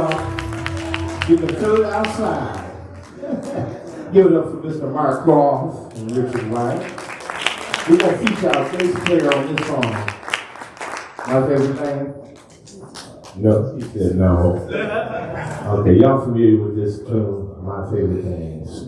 y'all. You can feel it outside. Give it up for Mr. Mark Croft and Richard White. We're going to feature our bass player on this song. My favorite thing? No, he said no. Okay, y'all familiar with this tune, My Favorite Things.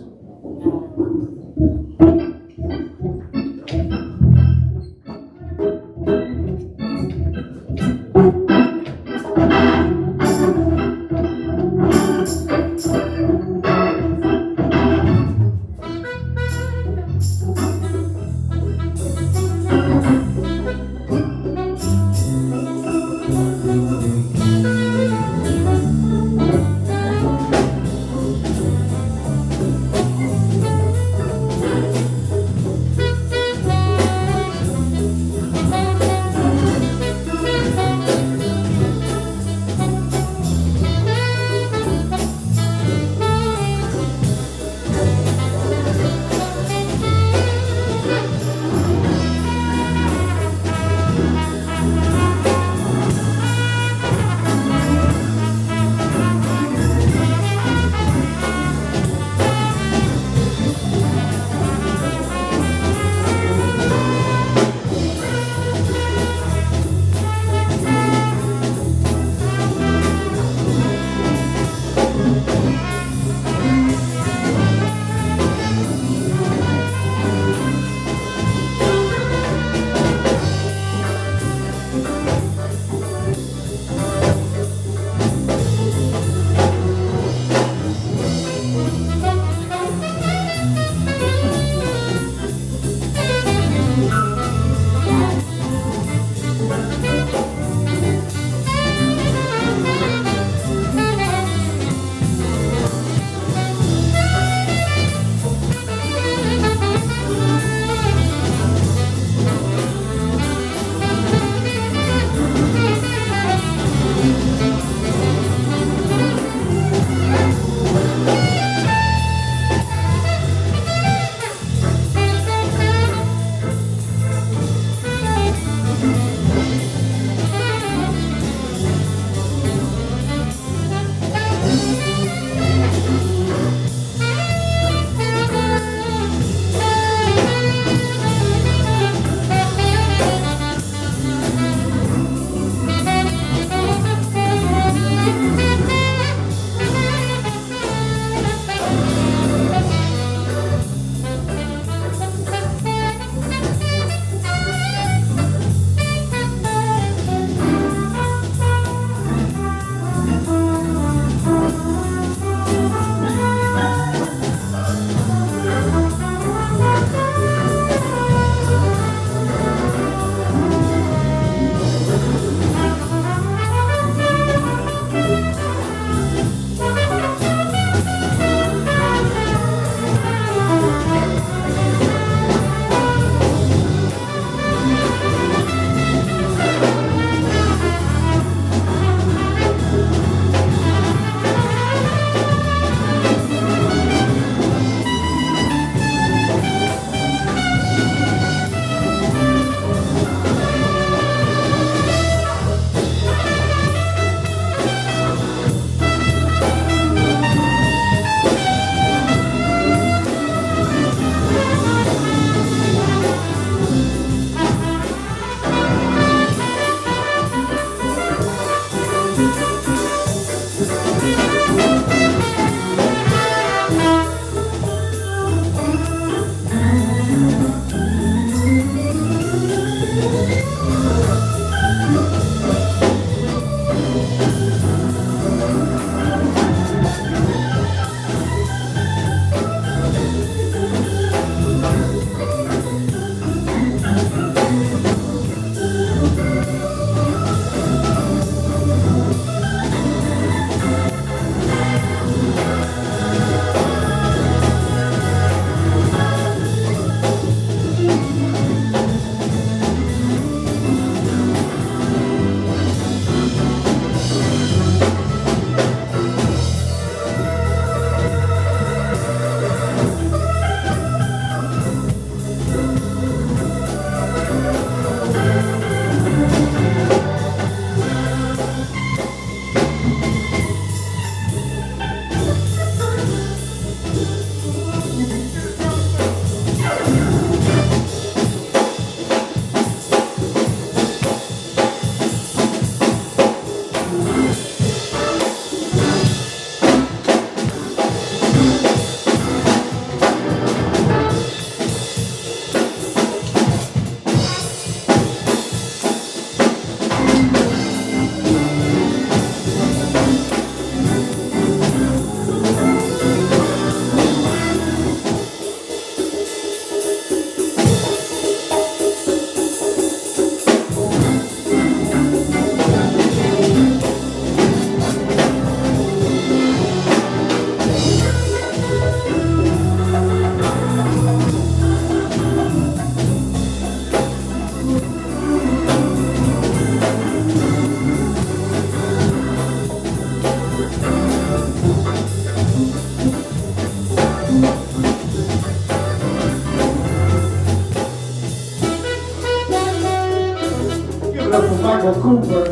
Cooper,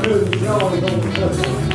Producer Jones on the listen.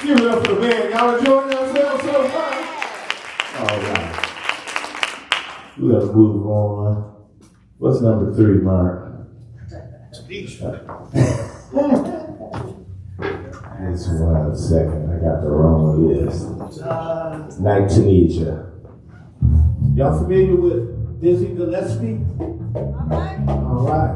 Give it up for the band. Y'all enjoying yourselves so far? All right. We gotta move on. What's number 3, Mark? Tanisha. Just 1 second. I got the wrong list. Night Tunisia. Y'all familiar with Dizzy Gillespie? All right.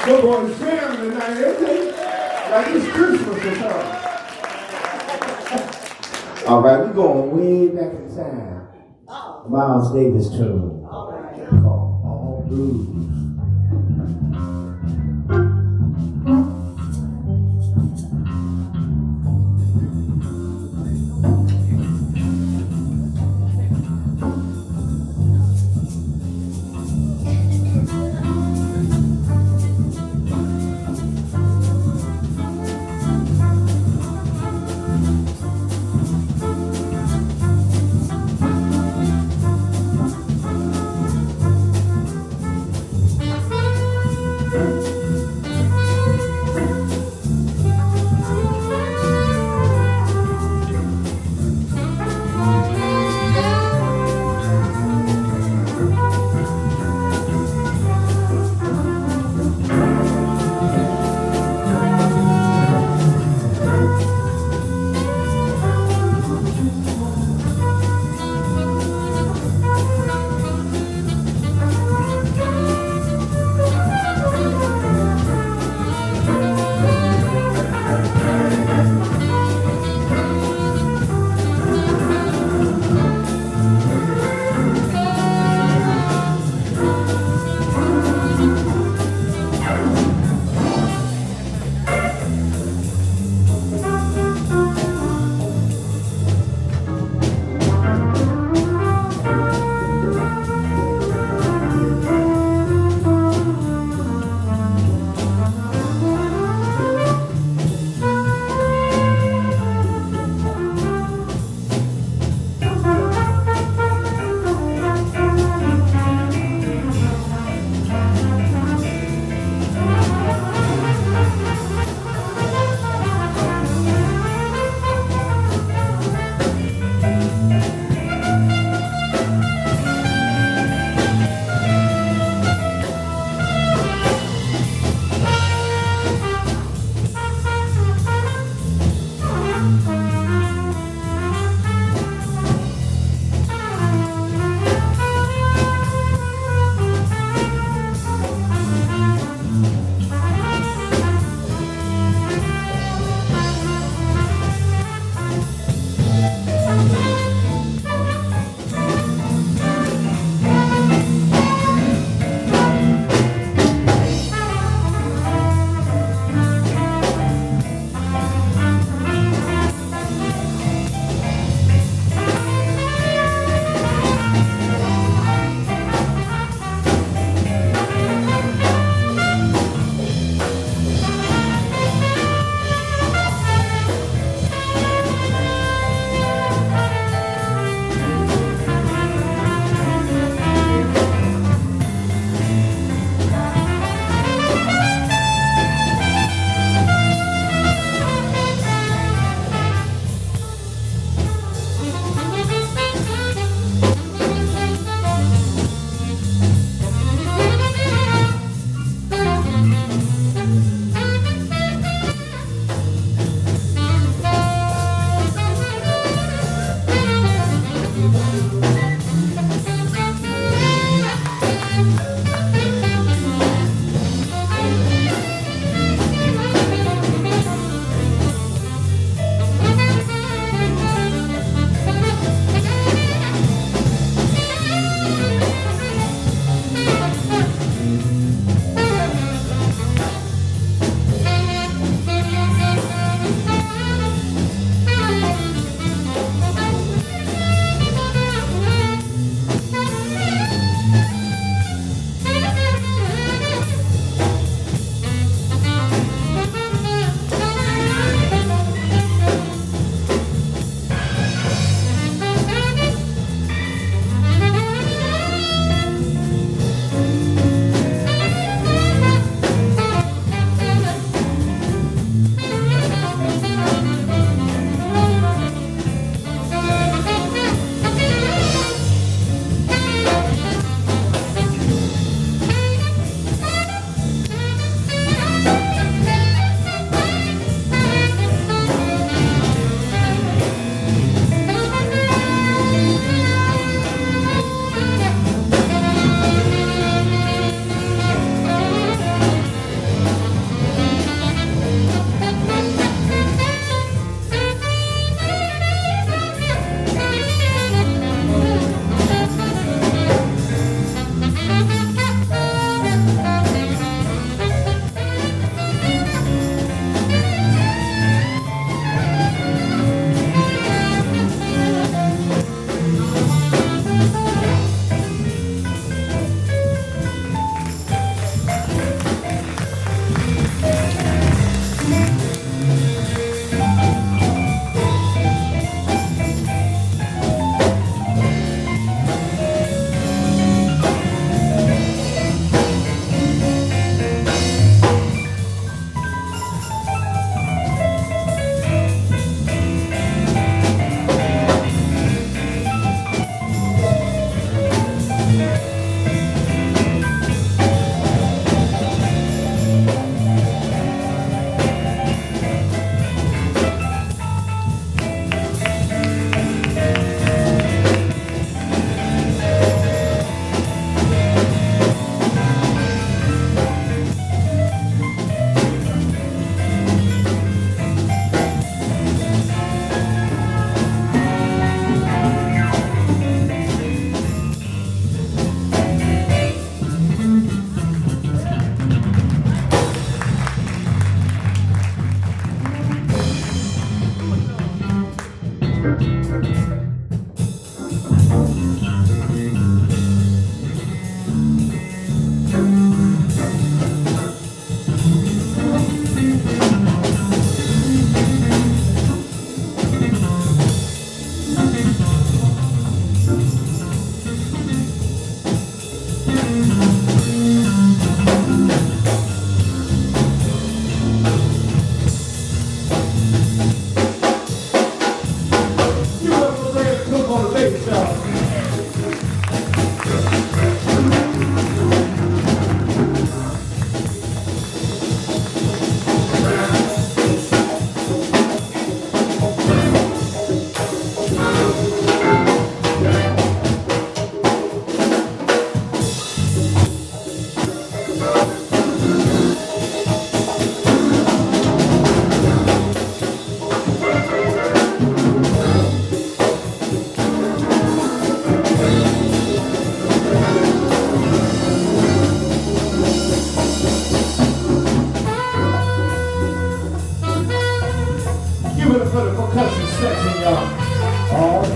Good boy, Sam tonight, isn't it? Like it's Christmas or something. All right, we're going way back in time. Miles Davis tune called All Blues.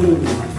blues.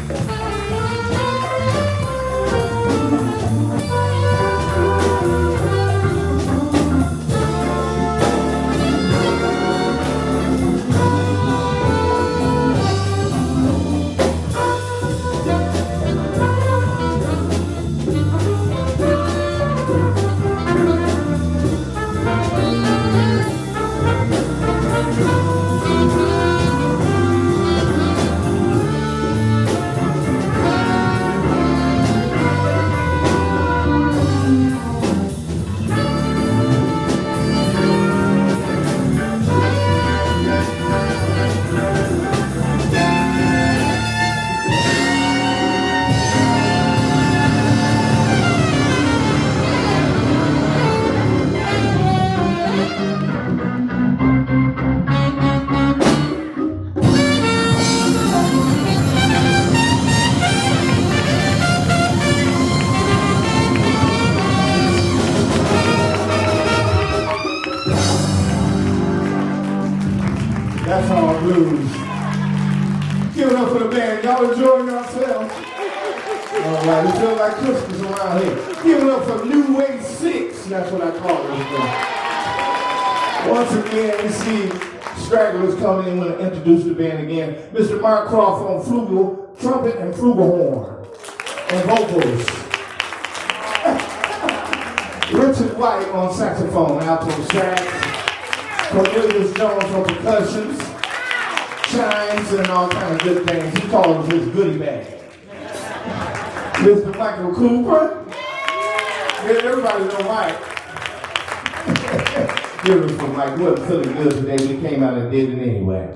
That's all blues. Give it up for the band. Y'all enjoying yourselves? All right, it feels like Christmas around here. Give it up for New Way 6. That's what I call this thing. Once again, we see stragglers coming in. We're going to introduce the band again. Mr. Mark Croft on flugel, trumpet, and flugelhorn, and vocals. Richard White on saxophone, alto sax. Cornelius Jones on percussions, chimes, and all kinds of good things. He calls his goodie bag. Mr. Michael Cooper. Yeah, everybody know Mike. Beautiful Mike. Wasn't feeling good today. We came out and did it anyway.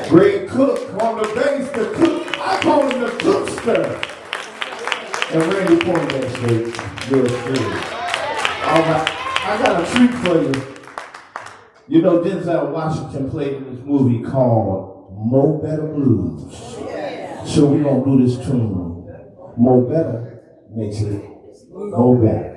Greg Cook on the bass, the cook. I call him the cookster. And Randy Poindexter, yours truly. All right, I got a treat for you. You know, Denzel Washington played in this movie called Mo Better Blues. So we're going to do this tune. Mo Better makes it Mo Better.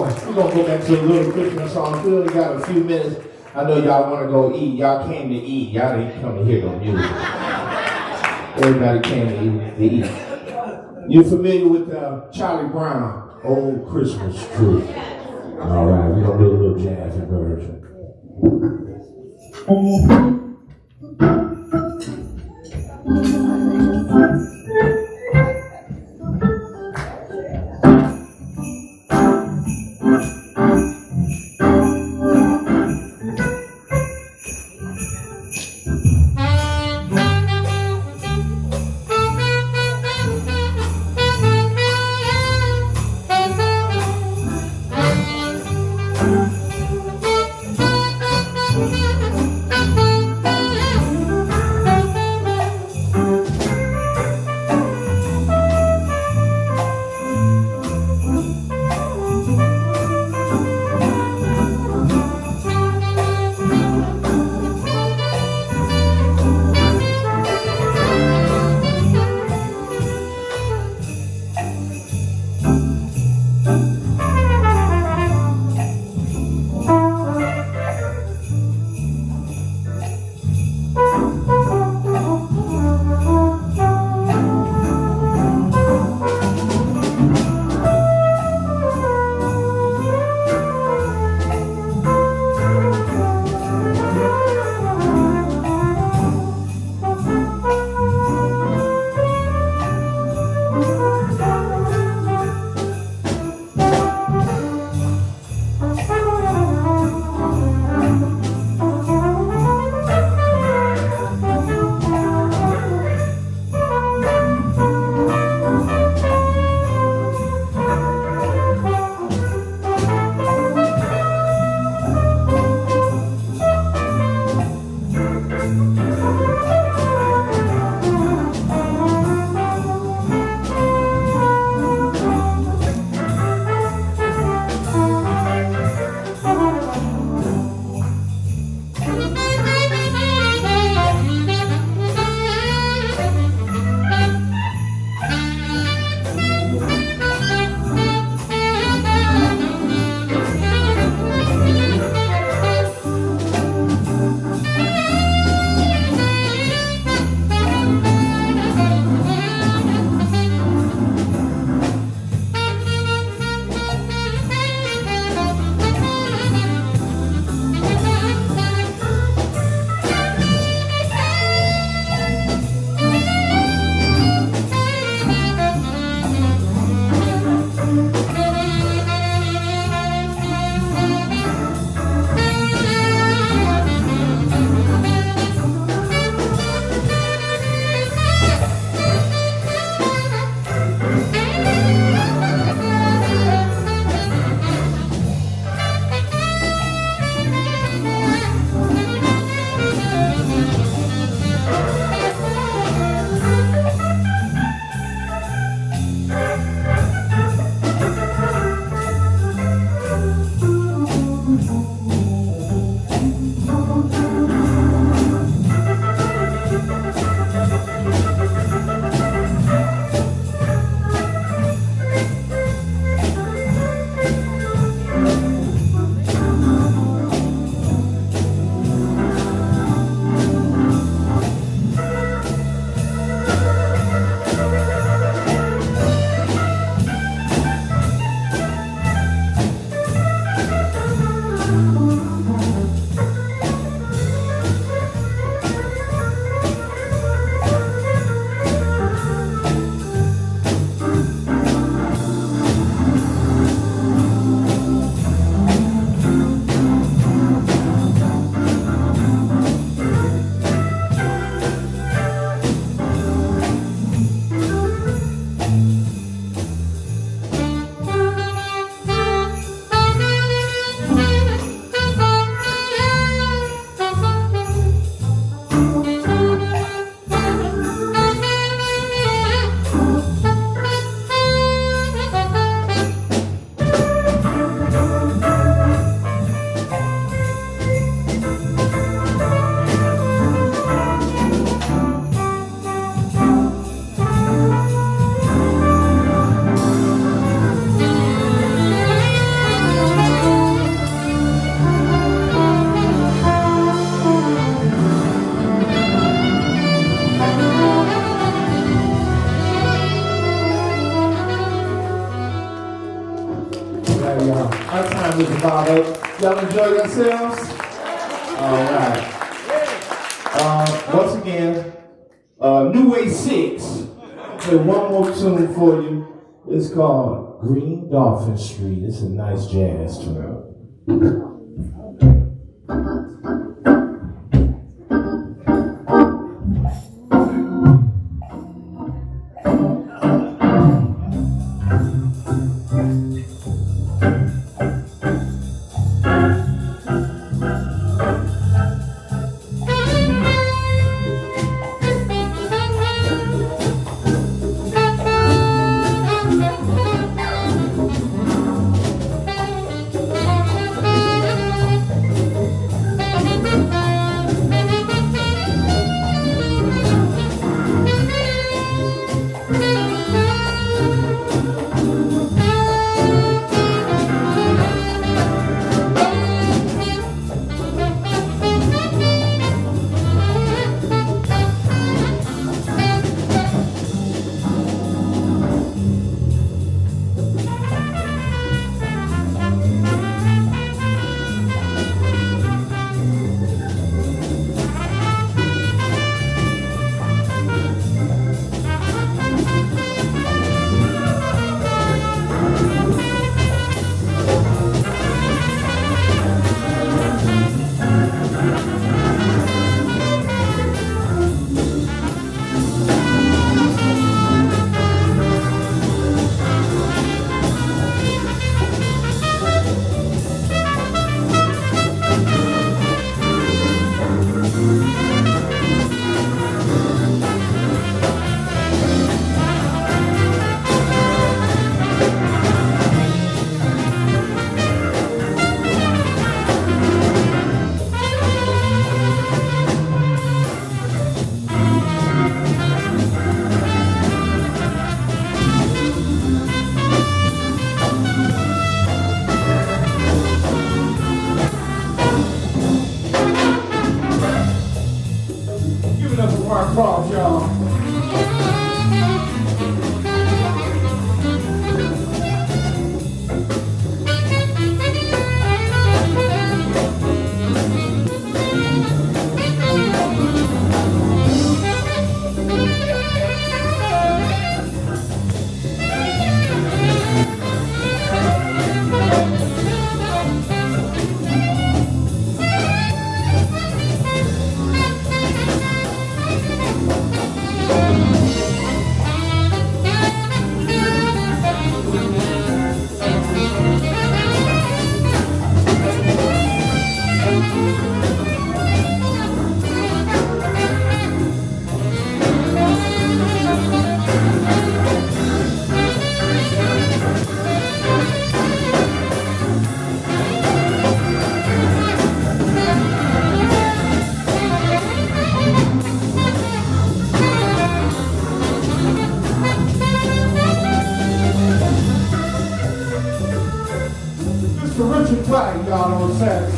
We're gonna go back to a little Christmas song. We only got a few minutes. I know y'all want to go eat. Y'all came to eat. Y'all didn't come to hear no music. Everybody came to eat. You familiar with Charlie Brown, Old Christmas Tree? All right, we're gonna do a little jazzy version. is about it. Y'all enjoy yourselves? All right. Once again, New Way 6. Play one more tune for you. It's called Green Dolphin Street. It's a nice jazz tune. Cross, y'all. Richard White, y'all on sax.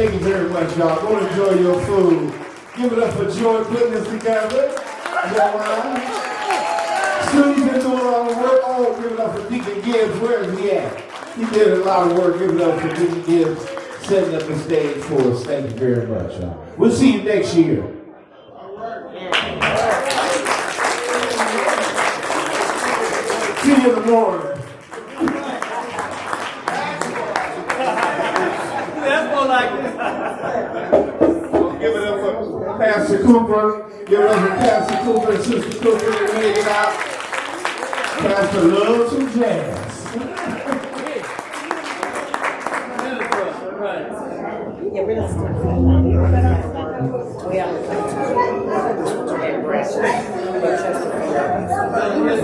Thank you very much, y'all. Go enjoy your food. Give it up for Joy putting this together. Is that right? Sue's been doing all the work. Oh, give it up for Deacon Gibbs. Where is he at? He did a lot of work. Give it up for Deacon Gibbs setting up the stage for us. Thank you very much, y'all. We'll see you next year. See you in the morning. That's more like this. Give it up for Pastor Cooper. Give it up for Pastor Cooper and Sister Cooper. They made it out. Pastor loves some jazz. Yeah, we're not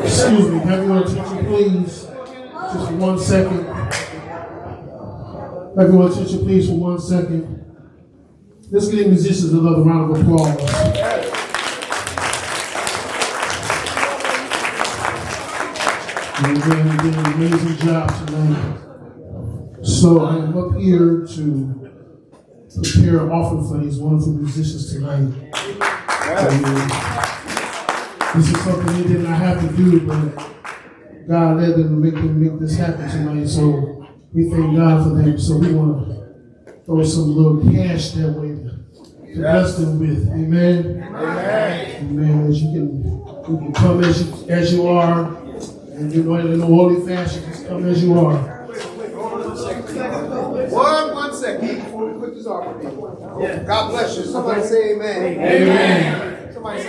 Excuse me, have your attention, please. Just for 1 second. Have your attention, please, for 1 second. Let's give musicians another round of applause. Amen. You did an amazing job tonight. So I am up here to prepare an offering for these wonderful musicians tonight. This is something they did not have to do, but God led them to make this happen tonight. So we thank God for them. So we want to throw some little cash that way to bless them with. Amen. Amen. As you can come as you are, and you know in a holy fashion, just come as you are. One second before we put this offering in. God bless you. Somebody say amen. Amen. Somebody say